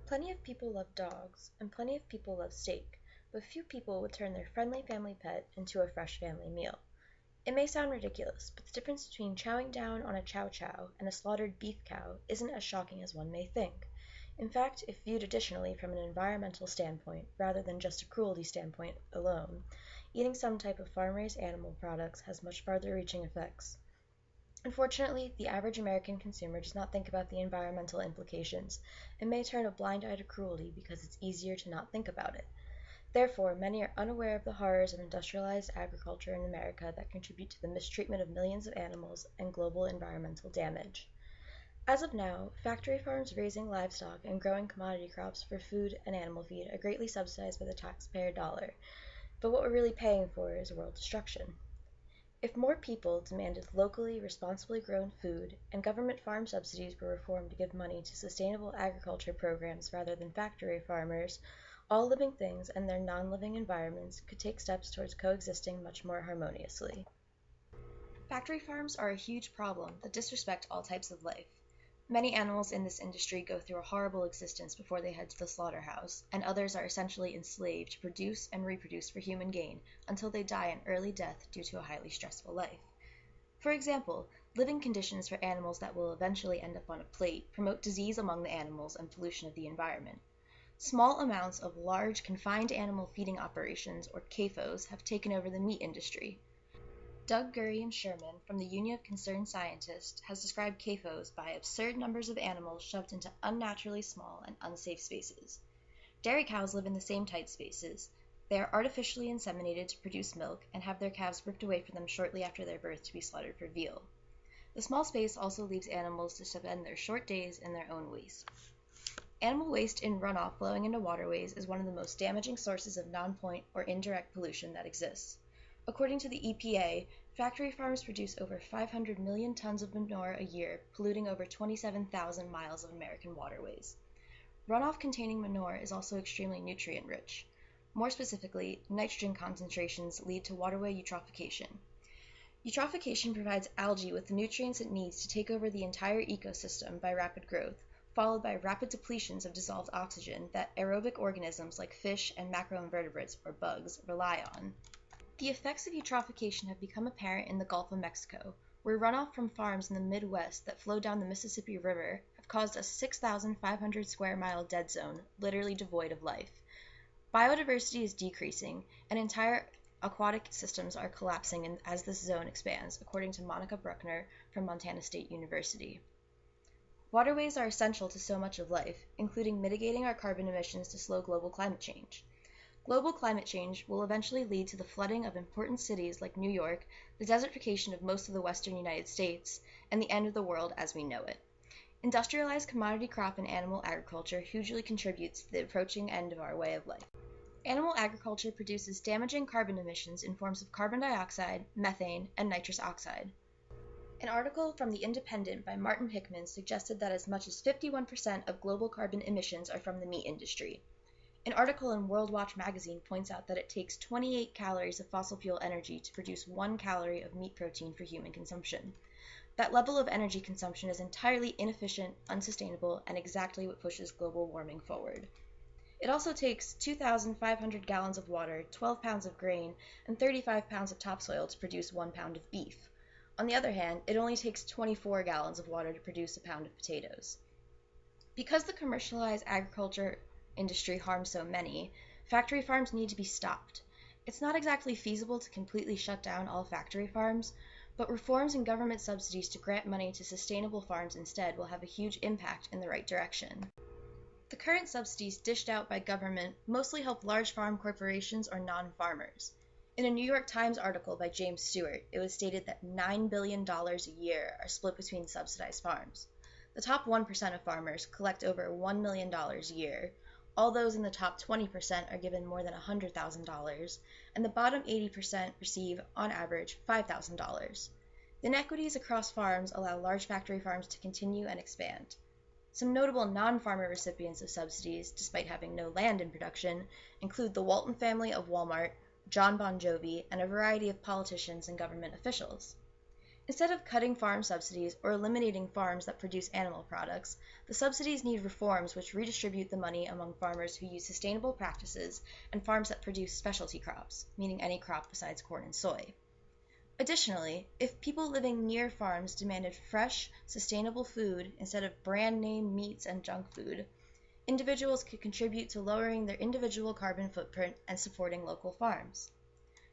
Plenty of people love dogs, and plenty of people love steak, but few people would turn their friendly family pet into a fresh family meal. It may sound ridiculous, but the difference between chowing down on a chow chow and a slaughtered beef cow isn't as shocking as one may think. In fact, if viewed additionally from an environmental standpoint rather than just a cruelty standpoint alone, eating some type of farm-raised animal products has much farther-reaching effects. Unfortunately, the average American consumer does not think about the environmental implications and may turn a blind eye to cruelty because it's easier to not think about it. Therefore, many are unaware of the horrors of industrialized agriculture in America that contribute to the mistreatment of millions of animals and global environmental damage. As of now, factory farms raising livestock and growing commodity crops for food and animal feed are greatly subsidized by the taxpayer dollar, but what we're really paying for is world destruction. If more people demanded locally, responsibly grown food, and government farm subsidies were reformed to give money to sustainable agriculture programs rather than factory farmers, all living things and their non-living environments could take steps towards coexisting much more harmoniously. Factory farms are a huge problem that disrespect all types of life. Many animals in this industry go through a horrible existence before they head to the slaughterhouse, and others are essentially enslaved to produce and reproduce for human gain until they die an early death due to a highly stressful life. For example, living conditions for animals that will eventually end up on a plate promote disease among the animals and pollution of the environment. Small amounts of large confined animal feeding operations, or CAFOs, have taken over the meat industry. Doug Gurian-Sherman from the Union of Concerned Scientists has described CAFOs by absurd numbers of animals shoved into unnaturally small and unsafe spaces. Dairy cows live in the same tight spaces. They are artificially inseminated to produce milk and have their calves ripped away from them shortly after their birth to be slaughtered for veal. The small space also leaves animals to spend their short days in their own waste. Animal waste in runoff flowing into waterways is one of the most damaging sources of non-point or indirect pollution that exists. According to the EPA, factory farms produce over 500 million tons of manure a year, polluting over 27,000 miles of American waterways. Runoff containing manure is also extremely nutrient-rich. More specifically, nitrogen concentrations lead to waterway eutrophication. Eutrophication provides algae with the nutrients it needs to take over the entire ecosystem by rapid growth, followed by rapid depletions of dissolved oxygen that aerobic organisms like fish and macroinvertebrates, or bugs, rely on. The effects of eutrophication have become apparent in the Gulf of Mexico, where runoff from farms in the Midwest that flow down the Mississippi River have caused a 6,500 square mile dead zone, literally devoid of life. Biodiversity is decreasing, and entire aquatic systems are collapsing as this zone expands, according to Monica Bruckner from Montana State University. Waterways are essential to so much of life, including mitigating our carbon emissions to slow global climate change. Global climate change will eventually lead to the flooding of important cities like New York, the desertification of most of the western United States, and the end of the world as we know it. Industrialized commodity crop and animal agriculture hugely contributes to the approaching end of our way of life. Animal agriculture produces damaging carbon emissions in forms of carbon dioxide, methane, and nitrous oxide. An article from The Independent by Martin Hickman suggested that as much as 51% of global carbon emissions are from the meat industry. An article in World Watch magazine points out that it takes 28 calories of fossil fuel energy to produce 1 calorie of meat protein for human consumption. That level of energy consumption is entirely inefficient, unsustainable, and exactly what pushes global warming forward. It also takes 2,500 gallons of water, 12 pounds of grain, and 35 pounds of topsoil to produce 1 pound of beef. On the other hand, it only takes 24 gallons of water to produce a pound of potatoes. Because the commercialized agriculture industry harms so many, factory farms need to be stopped. It's not exactly feasible to completely shut down all factory farms, but reforms and government subsidies to grant money to sustainable farms instead will have a huge impact in the right direction. The current subsidies dished out by government mostly help large farm corporations or non-farmers. In a New York Times article by James Stewart, it was stated that $9 billion a year are split between subsidized farms. The top 1% of farmers collect over $1 million a year. All those in the top 20% are given more than $100,000, and the bottom 80% receive, on average, $5,000. The inequities across farms allow large factory farms to continue and expand. Some notable non-farmer recipients of subsidies, despite having no land in production, include the Walton family of Walmart, John Bon Jovi, and a variety of politicians and government officials. Instead of cutting farm subsidies or eliminating farms that produce animal products, the subsidies need reforms which redistribute the money among farmers who use sustainable practices and farms that produce specialty crops, meaning any crop besides corn and soy. Additionally, if people living near farms demanded fresh, sustainable food instead of brand name meats and junk food, individuals could contribute to lowering their individual carbon footprint and supporting local farms.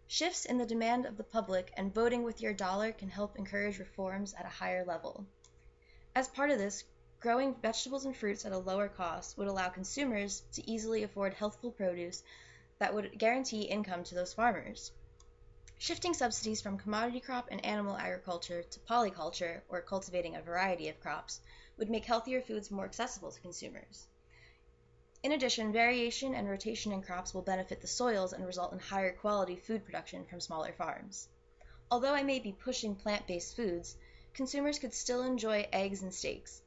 Shifts in the demand of the public and voting with your dollar can help encourage reforms at a higher level. As part of this, growing vegetables and fruits at a lower cost would allow consumers to easily afford healthful produce that would guarantee income to those farmers. Shifting subsidies from commodity crop and animal agriculture to polyculture, or cultivating a variety of crops, would make healthier foods more accessible to consumers. In addition, variation and rotation in crops will benefit the soils and result in higher quality food production from smaller farms. Although I may be pushing plant-based foods, consumers could still enjoy eggs and steaks.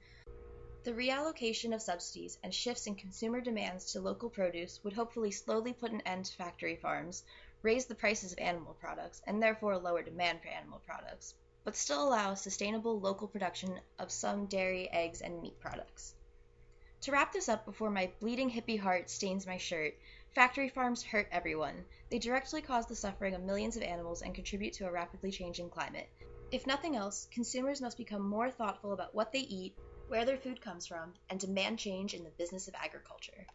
The reallocation of subsidies and shifts in consumer demands to local produce would hopefully slowly put an end to factory farms, raise the prices of animal products, and therefore lower demand for animal products, but still allow sustainable local production of some dairy, eggs, and meat products. To wrap this up before my bleeding hippie heart stains my shirt, factory farms hurt everyone. They directly cause the suffering of millions of animals and contribute to a rapidly changing climate. If nothing else, consumers must become more thoughtful about what they eat, where their food comes from, and demand change in the business of agriculture.